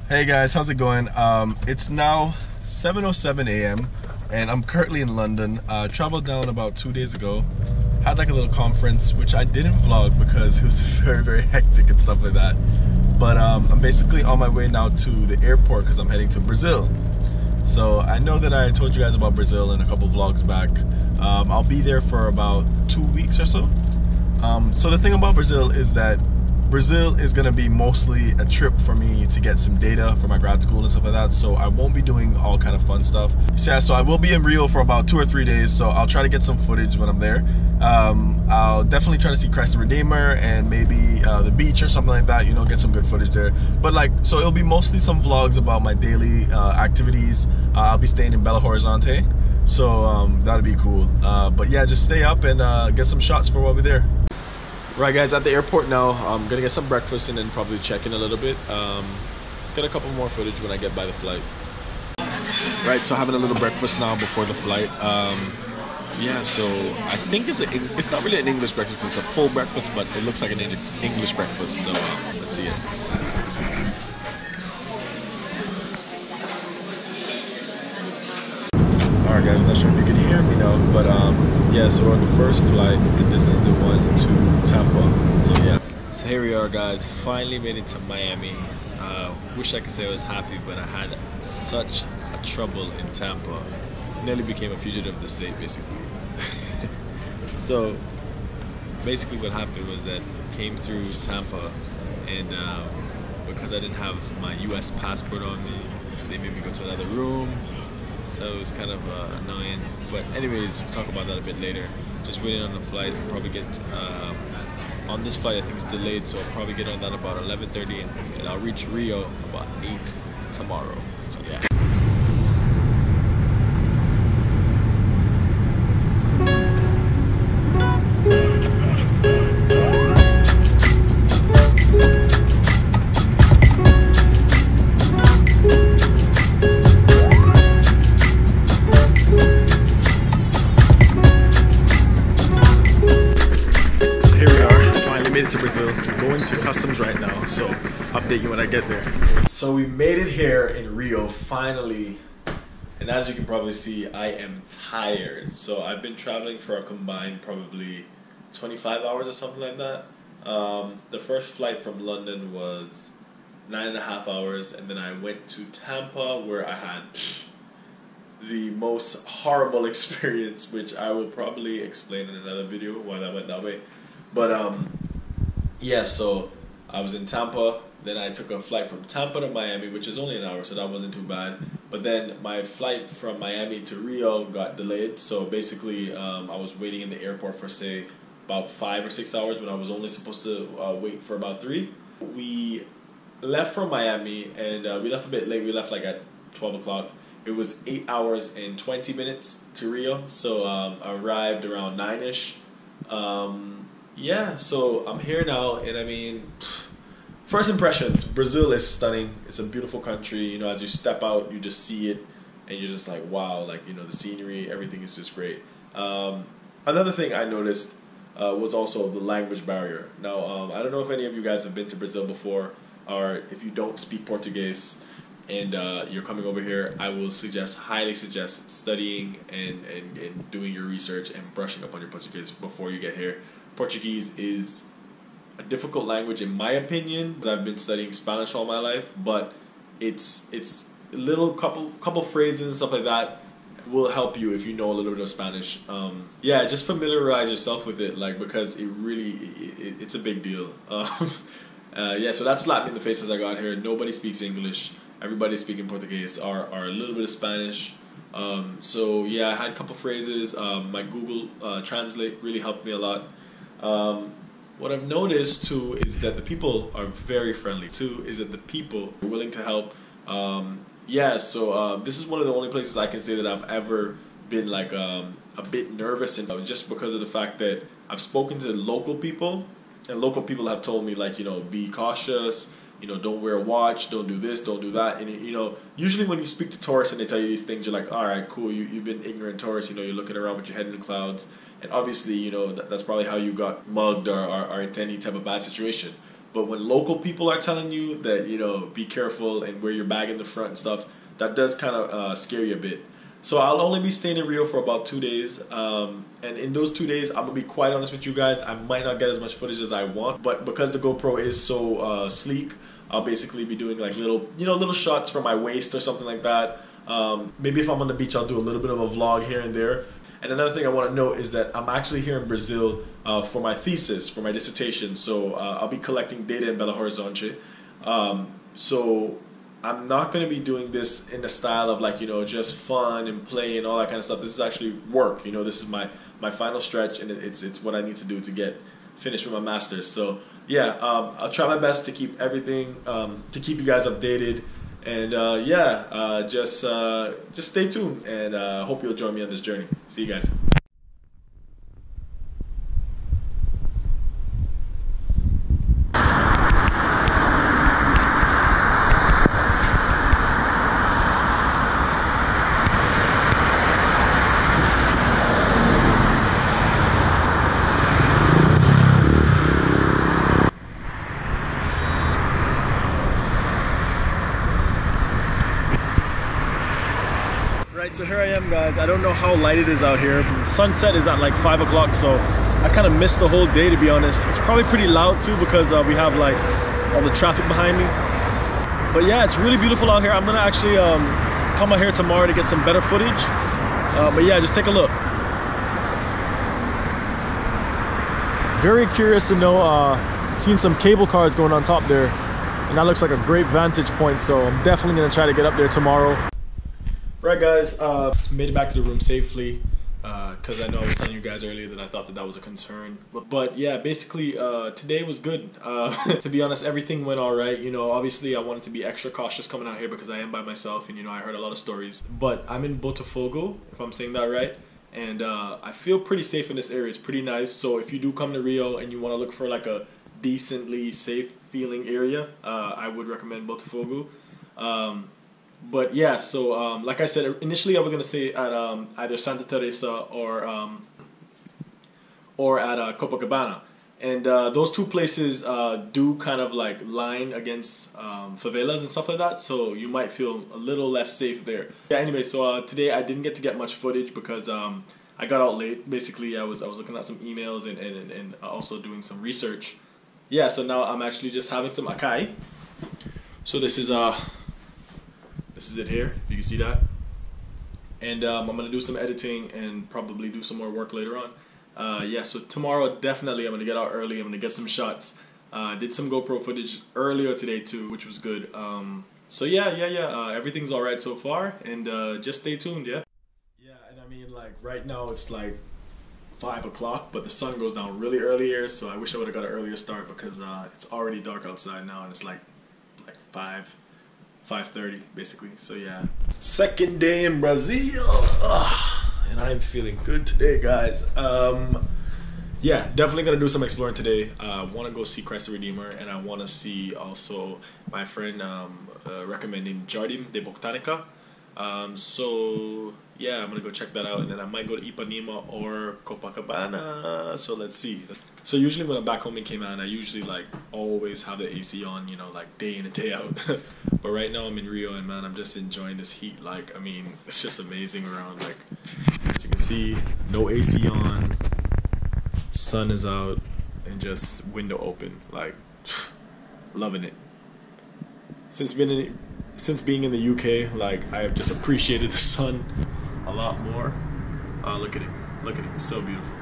Hey guys, how's it going? It's now 7:07 a.m. and I'm currently in London. Traveled down about 2 days ago. Had like a little conference, which I didn't vlog because it was very hectic and stuff like that. But I'm basically on my way now to the airport because I'm heading to Brazil. So I know that I told you guys about Brazil in a couple vlogs back. I'll be there for about 2 weeks or so. So the thing about Brazil is that Brazil is going to be mostly a trip for me to get some data for my grad school and stuff like that, so I won't be doing all kind of fun stuff. Yeah, so I will be in Rio for about 2 or 3 days, so I'll try to get some footage when I'm there. I'll definitely try to see Christ the Redeemer and maybe the beach or something like that, you know, get some good footage there. But like, so it'll be mostly some vlogs about my daily activities. I'll be staying in Belo Horizonte, so that'll be cool. But yeah, just stay up and get some shots for while we're there. Right guys, at the airport now. I'm gonna get some breakfast and then probably check in a little bit. Get a couple more footage when I get by the flight. Right, so having a little breakfast now before the flight. Yeah, so I think it's not really an English breakfast, it's a full breakfast, but it looks like an English breakfast, so let's see it. Alright guys, not sure if you can hear me now, but yeah, so we're on the first flight, and this is the one to Tampa, so yeah. So here we are guys, finally made it to Miami. Wish I could say I was happy, but I had such a trouble in Tampa. Nearly became a fugitive of the state, basically. So basically what happened was that I came through Tampa, and because I didn't have my US passport on me, they made me go to another room. So it was kind of annoying, but anyways, we'll talk about that a bit later. Just waiting on the flight. Probably get on this flight. I think it's delayed, so I'll probably get on that about 11:30, and I'll reach Rio about 8 tomorrow. So yeah. To Brazil, going to customs right now, so update you when I get there. So we made it here in Rio finally, and as you can probably see, I am tired. So I've been traveling for a combined probably 25 hours or something like that. The first flight from London was 9.5 hours, and then I went to Tampa where I had the most horrible experience, which I will probably explain in another video why that went that way. But yeah, so I was in Tampa, then I took a flight from Tampa to Miami, which is only an hour, so that wasn't too bad. But then my flight from Miami to Rio got delayed, so basically I was waiting in the airport for, say, about 5 or 6 hours when I was only supposed to wait for about 3. We left from Miami, and we left a bit late. We left like at 12 o'clock. It was 8 hours and 20 minutes to Rio, so I arrived around 9-ish. Yeah, so I'm here now, and I mean, first impressions, Brazil is stunning. It's a beautiful country. You know, as you step out, you just see it, and you're just like, wow, like, you know, the scenery, everything is just great. Another thing I noticed was also the language barrier. Now, I don't know if any of you guys have been to Brazil before, or if you don't speak Portuguese and you're coming over here, I will highly suggest studying and doing your research and brushing up on your Portuguese before you get here. Portuguese is a difficult language in my opinion. I've been studying Spanish all my life, but it's a little couple phrases and stuff like that will help you if you know a little bit of Spanish. Yeah, just familiarize yourself with it, like, because it's a big deal. Yeah, so that slapped me in the face as I got here. Nobody speaks English. Everybody's speaking Portuguese or a little bit of Spanish. So yeah, I had a couple phrases. My Google Translate really helped me a lot. What I've noticed too is that the people are very friendly. Two is that the people are willing to help. Yeah, so this is one of the only places I can say that I've ever been like a bit nervous, and just because of the fact that I've spoken to local people, and local people have told me, like, you know, be cautious, you know, don't wear a watch, don't do this, don't do that. And you know, usually when you speak to tourists and they tell you these things, you're like, all right, cool, you've been ignorant tourist, you know, you're looking around with your head in the clouds. And obviously, you know, that's probably how you got mugged or in any type of bad situation. But when local people are telling you that, you know, be careful and wear your bag in the front and stuff, that does kind of scare you a bit. So I'll only be staying in Rio for about 2 days, and in those 2 days, I'm gonna be quite honest with you guys, I might not get as much footage as I want, but because the GoPro is so sleek, I'll basically be doing like little, you know, little shots from my waist or something like that. Maybe if I'm on the beach, I'll do a little bit of a vlog here and there. And another thing I want to note is that I'm actually here in Brazil for my thesis, for my dissertation. So I'll be collecting data in Belo Horizonte. So I'm not going to be doing this in the style of like, you know, just fun and play and all that kind of stuff. This is actually work. You know, this is my final stretch, and it's what I need to do to get finished with my master's. So yeah, I'll try my best to keep everything, to keep you guys updated. And just stay tuned, and hope you'll join me on this journey. See you guys. So here I am, guys. I don't know how light it is out here. Sunset is at like 5 o'clock, so I kind of missed the whole day, to be honest. It's probably pretty loud too because we have like all the traffic behind me. But yeah, it's really beautiful out here. I'm gonna actually come out here tomorrow to get some better footage. But yeah, just take a look. Very curious to know, seeing some cable cars going on top there, and that looks like a great vantage point, so I'm definitely gonna try to get up there tomorrow. Right, guys, made it back to the room safely, because I know I was telling you guys earlier that I thought that was a concern. But yeah, basically today was good. To be honest, everything went all right. You know, obviously I wanted to be extra cautious coming out here because I am by myself, and you know, I heard a lot of stories. But I'm in Botafogo, if I'm saying that right, and I feel pretty safe in this area. It's pretty nice. So if you do come to Rio and you want to look for like a decently safe feeling area, I would recommend Botafogo. But yeah, so like I said, initially I was gonna say at either Santa Teresa or at Copacabana, and those two places do kind of like line against favelas and stuff like that, so you might feel a little less safe there. Yeah. Anyway, so today I didn't get to get much footage because I got out late. Basically, I was looking at some emails and also doing some research. Yeah. So now I'm actually just having some acai. So this is it here, if you can see that. And I'm gonna do some editing and probably do some more work later on. Yeah, so tomorrow definitely I'm gonna get out early. I'm gonna get some shots. Did some GoPro footage earlier today too, which was good. So yeah, everything's all right so far, and just stay tuned, yeah. Yeah, and I mean, like right now it's like 5 o'clock, but the sun goes down really early here, so I wish I would have got an earlier start because it's already dark outside now, and it's like 5:30 basically. So yeah, second day in Brazil, and I'm feeling good today, guys. Yeah, definitely gonna do some exploring today. Want to go see Christ the Redeemer, and I want to see also my friend recommending Jardim de Botanica. So yeah, I'm gonna go check that out, and then I might go to Ipanema or Copacabana. So let's see. So usually when I'm back home in Cayman, I usually like always have the AC on, you know, like day in and day out. But right now I'm in Rio, and man, I'm just enjoying this heat. Like, I mean, it's just amazing around. Like, as you can see, no AC on, sun is out, and just window open. Like, loving it. Since being in the UK, like, I have just appreciated the sun a lot more. Look at it, it's so beautiful.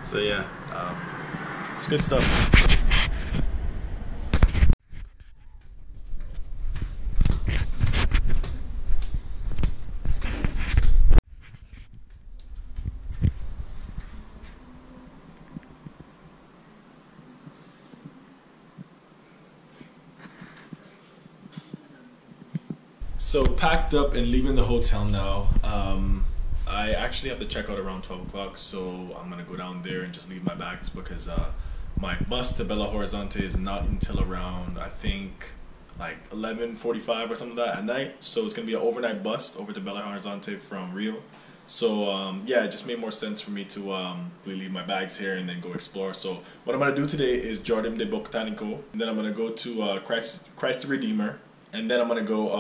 So yeah, it's good stuff. So packed up and leaving the hotel now. I actually have to check out around 12 o'clock, so I'm gonna go down there and just leave my bags because my bus to Belo Horizonte is not until around, I think, like 11:45 or something like that at night. So it's gonna be an overnight bus over to Belo Horizonte from Rio. So yeah, it just made more sense for me to leave my bags here and then go explore. So what I'm gonna do today is Jardim de Botanico, and then I'm gonna go to Christ the Redeemer, and then I'm gonna go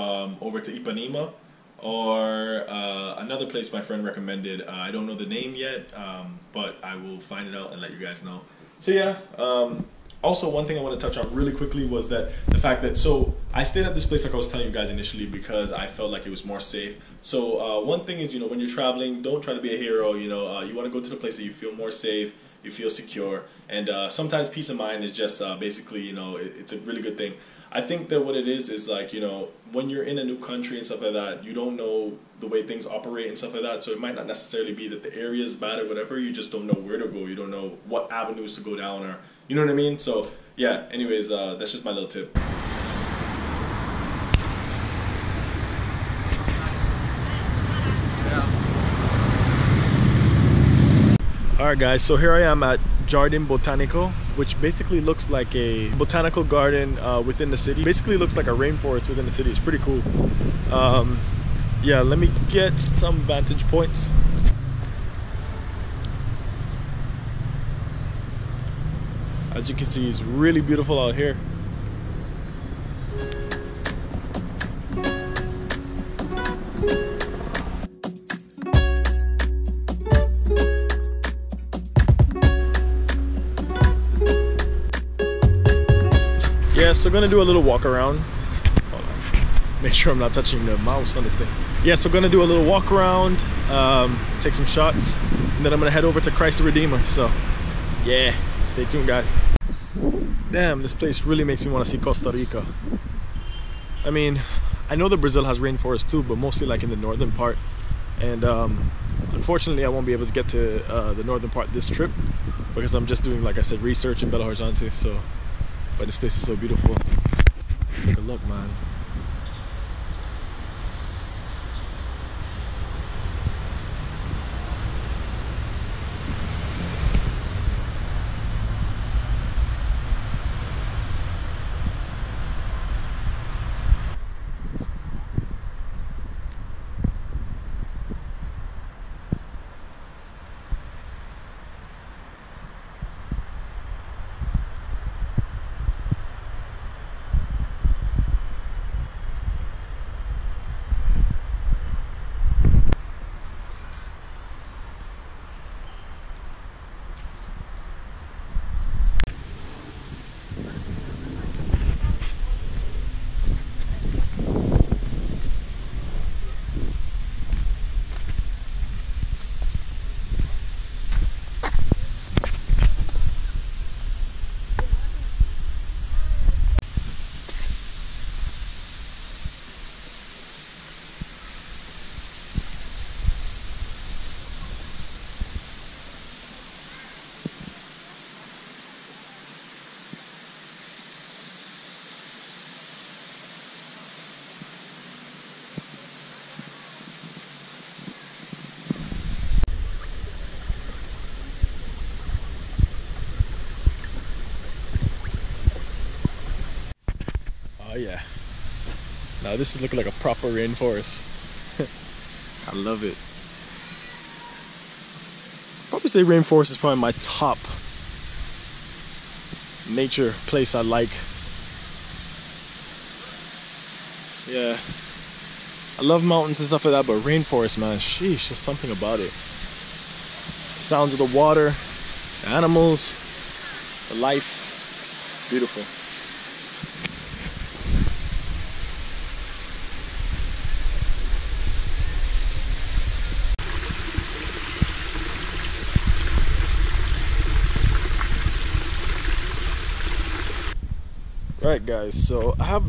over to Ipanema or another place my friend recommended. I don't know the name yet, but I will find it out and let you guys know. So yeah. Also, one thing I want to touch on really quickly was that the fact that, so I stayed at this place like I was telling you guys initially because I felt like it was more safe. So one thing is, you know, when you're traveling, don't try to be a hero. You know, you want to go to the place that you feel more safe, you feel secure, and sometimes peace of mind is just basically, you know, it's a really good thing. I think that what it is like, you know, when you're in a new country and stuff like that, you don't know the way things operate and stuff like that, so it might not necessarily be that the area is bad or whatever, you just don't know where to go, you don't know what avenues to go down, or, you know what I mean? So, yeah, anyways, that's just my little tip. Alright guys, so here I am at Jardim Botanico, which basically looks like a botanical garden within the city. Basically looks like a rainforest within the city. It's pretty cool. Yeah, let me get some vantage points. As you can see, it's really beautiful out here. Yeah, so gonna do a little walk around. Hold on. Make sure I'm not touching the mouse on this thing. Yeah, so gonna do a little walk around, take some shots, and then I'm gonna head over to Christ the Redeemer. So, yeah, stay tuned, guys. Damn, this place really makes me want to see Costa Rica. I mean, I know that Brazil has rainforest too, but mostly like in the northern part. And unfortunately, I won't be able to get to the northern part this trip because I'm just doing, like I said, research in Belo Horizonte. So. But this place is so beautiful. Take a look, man. Oh yeah. Now this is looking like a proper rainforest. I love it. I'd probably say rainforest is probably my top nature place I like. Yeah. I love mountains and stuff like that, but rainforest, man, sheesh, there's something about it. The sounds of the water, the animals, the life, beautiful. Right guys, so I have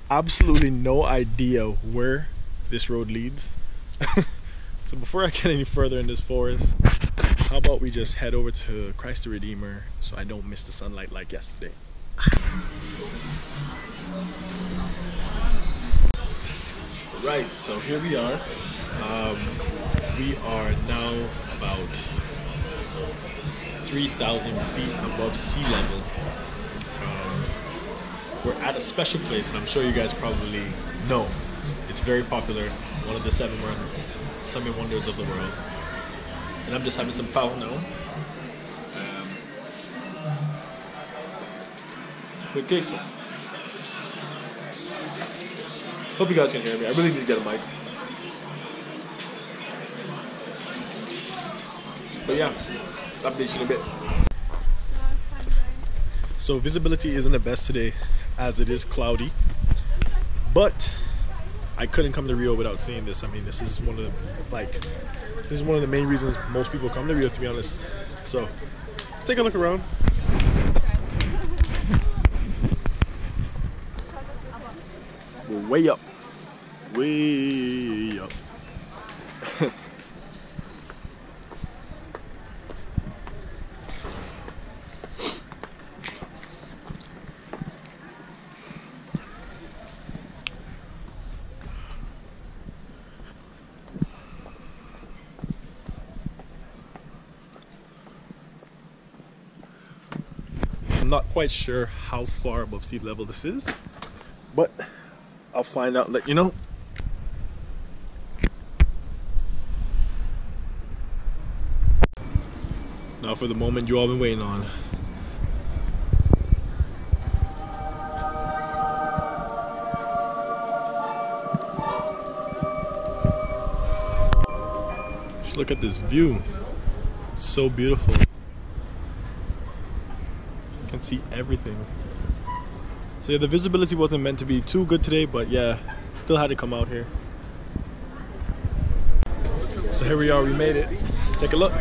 absolutely no idea where this road leads. So before I get any further in this forest, how about we just head over to Christ the Redeemer so I don't miss the sunlight like yesterday. Right, so here we are. We are now about 3,000 feet above sea level. We're at a special place, and I'm sure you guys probably know. It's very popular, one of the 7 wonders. seven wonders of the world. And I'm just having some pau now. With queso. Hope you guys can hear me. I really need to get a mic. But yeah, update you in a bit. So visibility isn't the best today as it is cloudy. But I couldn't come to Rio without seeing this. I mean, this is one of the main reasons most people come to Rio, to be honest. So let's take a look around. We're way up. Way up. I'm not quite sure how far above sea level this is, but I'll find out and let you know. Now for the moment you all been waiting on. Just look at this view. So beautiful. You can see everything. So yeah, the visibility wasn't meant to be too good today, but yeah, still had to come out here. So here we are, we made it. Take a look.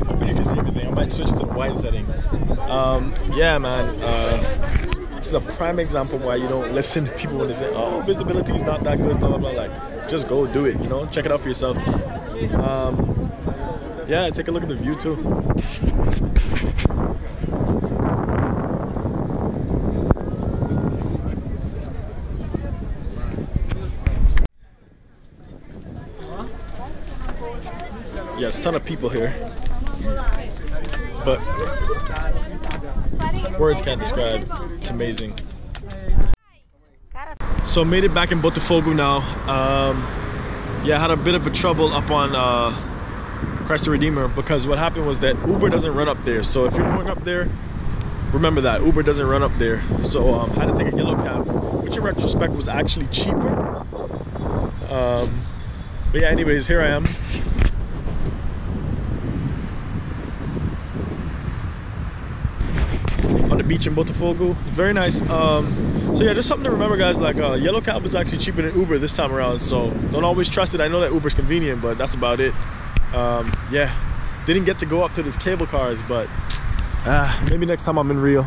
Hoping you can see everything. I might switch it to the wide setting. Yeah, man. This is a prime example why you don't listen to people when they say, "Oh, visibility is not that good," blah blah blah. Like, just go do it. You know, check it out for yourself. Yeah, take a look at the view too. Yes, ton of people here, but words can't describe. It's amazing. So made it back in Botafogo now. Yeah, I had a bit of a trouble up on Christ the Redeemer, because what happened was that Uber doesn't run up there. So if you're going up there, remember that Uber doesn't run up there. So I had to take a yellow cab, which in retrospect was actually cheaper. But yeah, anyways, here I am. On the beach in Botafogo. Very nice. So yeah, just something to remember, guys. Like yellow cab is actually cheaper than Uber this time around, so don't always trust it. I know that Uber's convenient, but that's about it. Yeah, didn't get to go up to these cable cars, but maybe next time I'm in Rio.